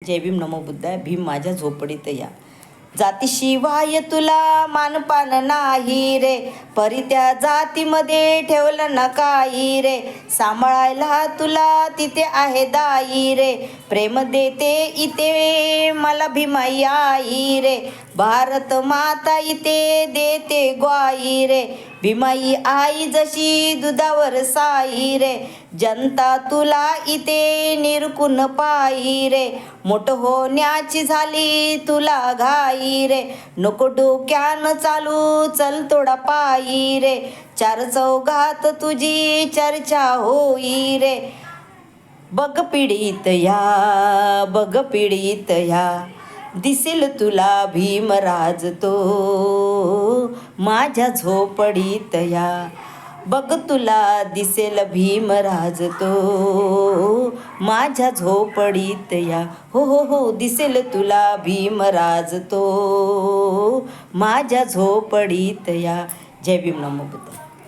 जय भीम नमो बुद्धाय. भीम माझ्या झोपडीत या. जातीशिवाय तुला मानपान नाही रे, परी त्या जातीमध्ये ठेवलं न काही रे. सांभाळायला तुला तिथे आहे दाई रे, प्रेम देते इथे मला भीमाई आई रे. भारत माता इथे देते ग्वाही रे, भीमाई आई जशी दुधावर साई रे. जनता तुला इथे निरखून पाही रे, मोठं होण्याची झाली तुला घाई रे. नको डोक्यानं चालू चल थोडा पायी रे, चार चौघात तुझी चर्चा होई रे. बघ पिढीत या, बघ पिढीत या, दिसेल तुला भीमराज तो माझ्या झोपडीत या. बघ तुला दिसेल भीमराज तो माझ्या झोपडीत या. हो हो हो, दिसेल तुला भीमराज तो माझ्या झोपडीत या. जय भीम नमो बुद्धाय.